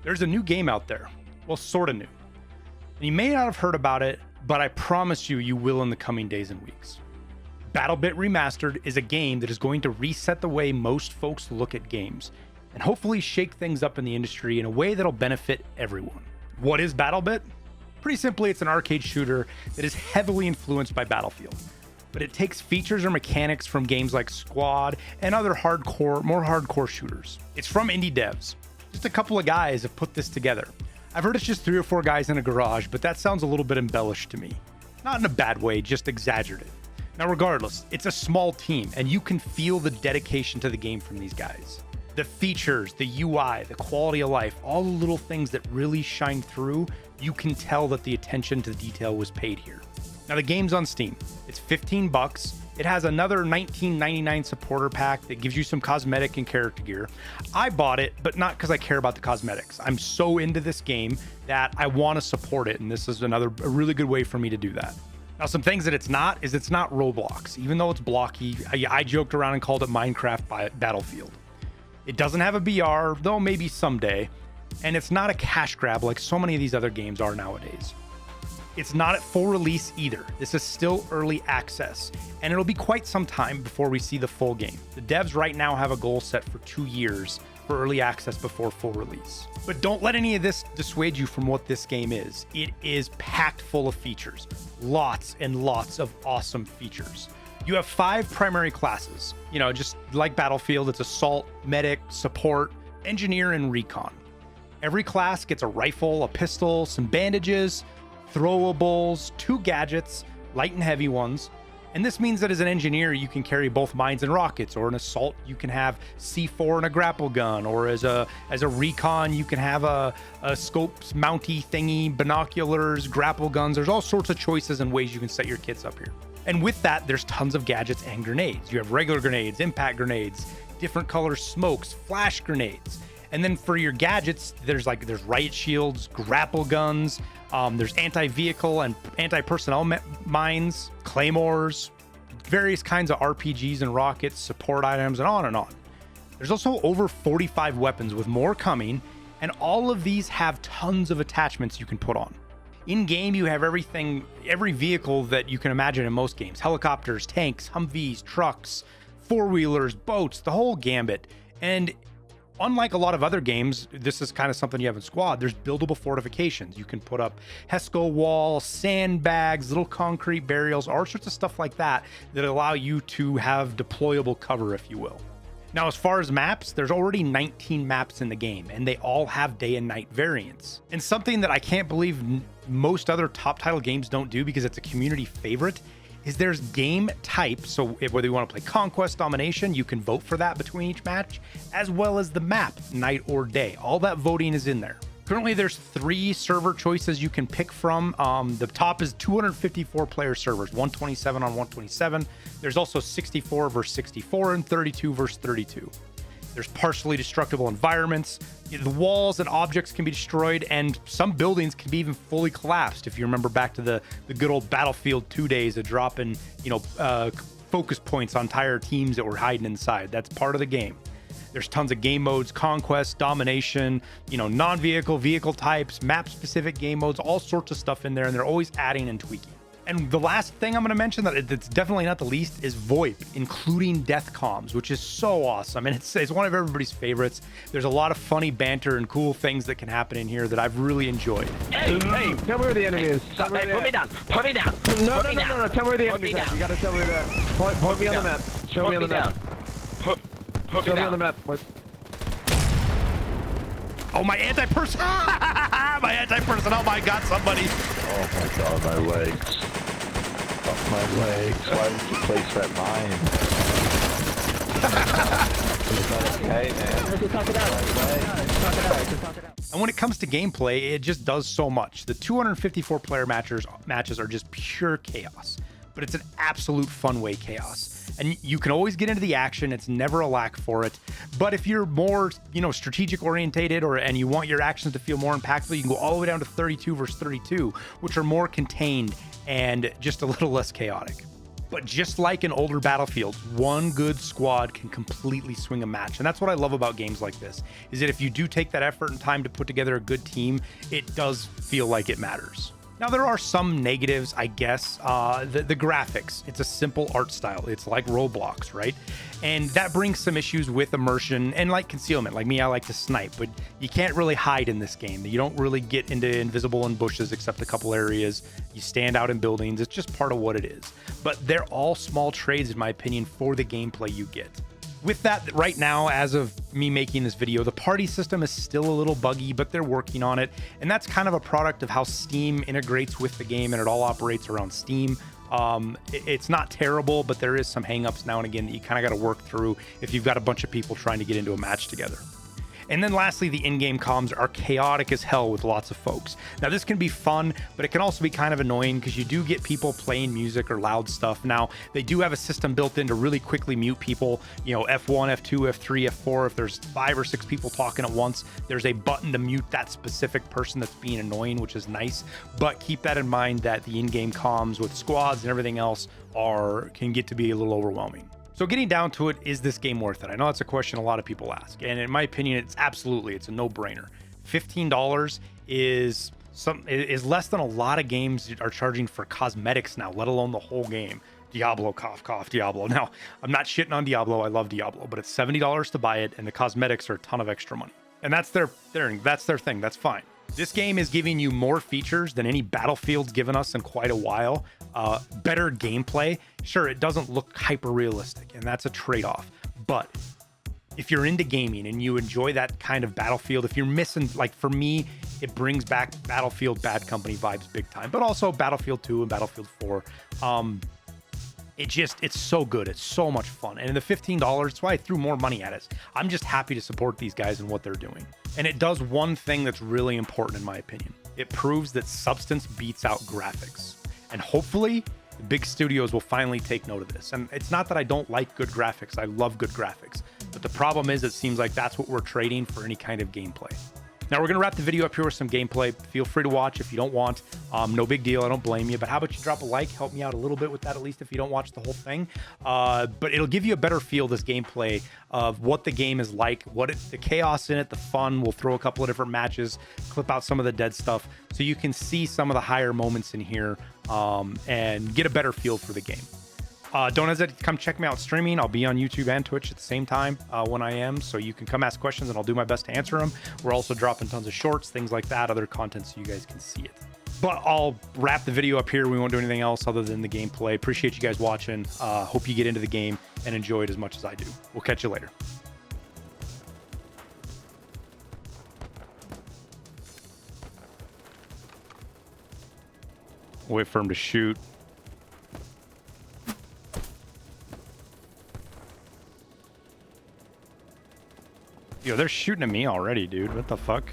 There's a new game out there. Well, sort of new. And you may not have heard about it, but I promise you, you will in the coming days and weeks. BattleBit Remastered is a game that is going to reset the way most folks look at games and hopefully shake things up in the industry in a way that'll benefit everyone. What is BattleBit? Pretty simply, it's an arcade shooter that is heavily influenced by Battlefield, but it takes features or mechanics from games like Squad and other more hardcore shooters. It's from indie devs. Just a couple of guys have put this together. I've heard it's just 3 or 4 guys in a garage, but that sounds a little bit embellished to me. Not in a bad way, just exaggerated. Now, regardless, it's a small team, and you can feel the dedication to the game from these guys. The features, the UI, the quality of life, all the little things that really shine through, you can tell that the attention to detail was paid here. Now, the game's on Steam. It's $15. It has another $19.99 supporter pack that gives you some cosmetic and character gear. I bought it, but not because I care about the cosmetics. I'm so into this game that I want to support it, and this is a really good way for me to do that. Now, some things that it's not Roblox. Even though it's blocky, I joked around and called it Minecraft by Battlefield. It doesn't have a BR, though maybe someday, and it's not a cash grab like so many of these other games are nowadays. It's not at full release either. This is still early access, and it'll be quite some time before we see the full game. The devs right now have a goal set for 2 years for early access before full release. But don't let any of this dissuade you from what this game is. It is packed full of features, lots and lots of awesome features. You have 5 primary classes. You know, just like Battlefield, it's assault, medic, support, engineer, and recon. Every class gets a rifle, a pistol, some bandages, throwables, 2 gadgets, light and heavy ones. And this means that as an engineer, you can carry both mines and rockets, or an assault, you can have C4 and a grapple gun, or as a recon, you can have a scopes, mounty thingy, binoculars, grapple guns. There's all sorts of choices and ways you can set your kits up here. And with that, there's tons of gadgets and grenades. You have regular grenades, impact grenades, different color smokes, flash grenades. And then for your gadgets, there's riot shields, grapple guns, there's anti-vehicle and anti-personnel mines, claymores, various kinds of RPGs and rockets, support items, and on and on. There's also over 45 weapons with more coming, and all of these have tons of attachments you can put on. In-game, you have every vehicle that you can imagine in most games. Helicopters, tanks, Humvees, trucks, four-wheelers, boats, the whole gambit. And unlike a lot of other games, this is kind of something you have in Squad. There's buildable fortifications. You can put up HESCO walls, sandbags, little concrete barriers, all sorts of stuff like that allow you to have deployable cover, if you will. Now, as far as maps, there's already 19 maps in the game, and they all have day and night variants. And something that I can't believe most other top title games don't do, because it's a community favorite, is there's game type. So whether you want to play Conquest, Domination, you can vote for that between each match, as well as the map, night or day. All that voting is in there. Currently, there's 3 server choices you can pick from. The top is 254 player servers, 127 on 127. There's also 64 versus 64 and 32 versus 32. There's partially destructible environments. The walls and objects can be destroyed, and some buildings can be even fully collapsed. If you remember back to the good old Battlefield 2 days of dropping, focus points on entire teams that were hiding inside. That's part of the game. There's tons of game modes, Conquest, Domination, non-vehicle, vehicle types, map-specific game modes, all sorts of stuff in there, and they're always adding and tweaking. And the last thing I'm going to mention that's definitely not the least is VoIP, including death comms, which is so awesome. And it's one of everybody's favorites. There's a lot of funny banter and cool things that can happen in here that I've really enjoyed. Hey, tell me where the enemy is. Put me down. Put me down. No. Tell me where the enemy is. You got to tell me that. Point me on the map. Show me on the map. Show me on the map. Oh, my anti-personnel! My anti-personnel, I got somebody. Oh my god, my legs. Oh, my legs. Why did you place that mine? Okay, man. Talk it out. And when it comes to gameplay, it just does so much. The 254 player matches are just pure chaos, but it's an absolute fun way chaos. And you can always get into the action. It's never a lack for it. But if you're more, strategic orientated and you want your actions to feel more impactful, you can go all the way down to 32 versus 32, which are more contained and just a little less chaotic. But just like in older Battlefields, one good squad can completely swing a match. And that's what I love about games like this, is that if you do take that effort and time to put together a good team, it does feel like it matters. Now, there are some negatives, I guess. The graphics, it's a simple art style. It's like Roblox, right? And that brings some issues with immersion and like concealment. Like me, I like to snipe, but you can't really hide in this game. You don't really get into invisible in bushes except a couple areas. You stand out in buildings. It's just part of what it is. But they're all small trades, in my opinion, for the gameplay you get. With that, right now, as of me making this video, the party system is still a little buggy, but they're working on it. And that's kind of a product of how Steam integrates with the game, and it all operates around Steam. It's not terrible, but there is some hangups now and again that you kind of got to work through if you've got a bunch of people trying to get into a match together. And then lastly, the in-game comms are chaotic as hell with lots of folks. Now, this can be fun, but it can also be kind of annoying because you do get people playing music or loud stuff. Now, they do have a system built in to really quickly mute people, you know, F1, F2, F3, F4. If there's 5 or 6 people talking at once, there's a button to mute that specific person that's being annoying, which is nice. But keep that in mind that the in-game comms with squads and everything else can get to be a little overwhelming. So getting down to it, is this game worth it? I know that's a question a lot of people ask. And in my opinion, it's a no-brainer. $15 is less than a lot of games are charging for cosmetics now, let alone the whole game. Diablo, cough, cough, Diablo. Now, I'm not shitting on Diablo. I love Diablo, but it's $70 to buy it, and the cosmetics are a ton of extra money. And that's their thing. That's fine. This game is giving you more features than any Battlefield's given us in quite a while. Better gameplay. Sure, it doesn't look hyper realistic, and that's a trade-off. But if you're into gaming and you enjoy that kind of Battlefield, if you're missing, like for me, it brings back Battlefield Bad Company vibes big time, but also Battlefield 2 and Battlefield 4. It's so good. It's so much fun. And in the $15, that's why I threw more money at it. I'm just happy to support these guys and what they're doing. And it does one thing that's really important in my opinion. It proves that substance beats out graphics. And hopefully the big studios will finally take note of this. And it's not that I don't like good graphics. I love good graphics. But the problem is it seems like that's what we're trading for any kind of gameplay. Now, we're going to wrap the video up here with some gameplay. Feel free to watch if you don't want. No big deal. I don't blame you. But how about you drop a like? Help me out a little bit with that, at least if you don't watch the whole thing. But it'll give you a better feel, this gameplay, of what the game is like, the chaos in it, the fun. We'll throw a couple of different matches, clip out some of the dead stuff, so you can see some of the higher moments in here and get a better feel for the game. Don't hesitate to come check me out streaming. I'll be on YouTube and Twitch at the same time when I am, so you can come ask questions and I'll do my best to answer them. We're also dropping tons of shorts, things like that, other content, so you guys can see it. But I'll wrap the video up here. We won't do anything else other than the gameplay. Appreciate you guys watching. Hope you get into the game and enjoy it as much as I do. We'll catch you later. Wait for him to shoot. Yo, they're shooting at me already, dude. What the fuck?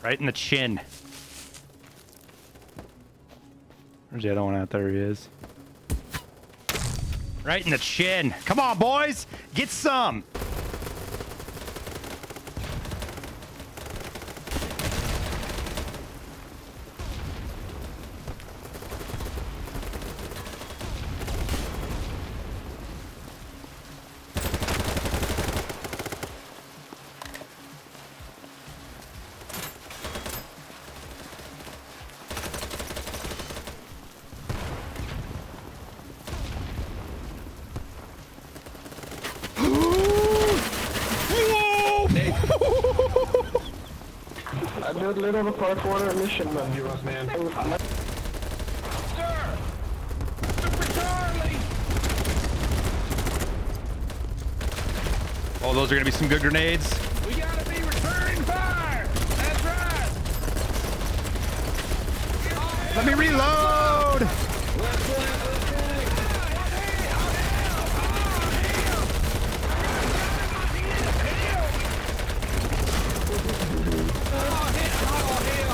Right in the chin. Where's the other one out there? He is. Right in the chin. Come on, boys. Get some. I did a little parkour mission, man. Sir! Super Charlie! Oh, those are gonna be some good grenades. We gotta be returning fire! That's right! Let me reload!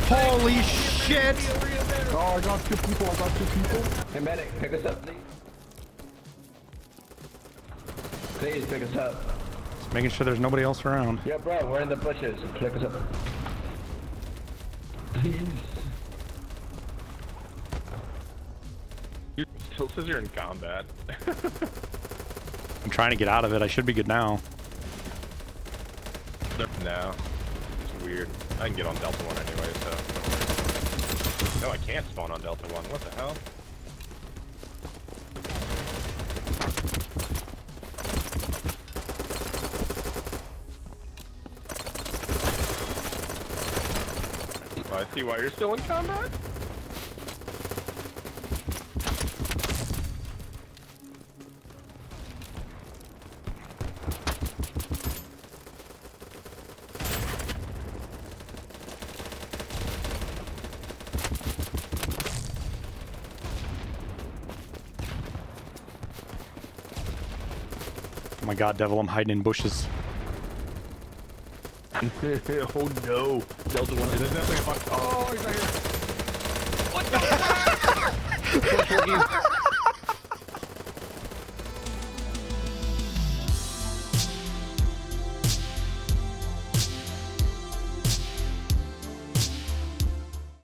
Holy shit! Oh, I got two people. Hey, medic, pick us up, please. Please pick us up. Just making sure there's nobody else around. Yeah, bro, we're in the bushes. Pick us up. Please. Still says you're in combat. I'm trying to get out of it. I should be good now. No. It's weird. I can get on Delta 1 anyway, so... No, I can't spawn on Delta 1. What the hell? Oh, I see why you're still in combat? Oh my god, Devil, I'm hiding in bushes. Oh no. Delta 1 is definitely a fuck. Oh, he's not here. What the fuck?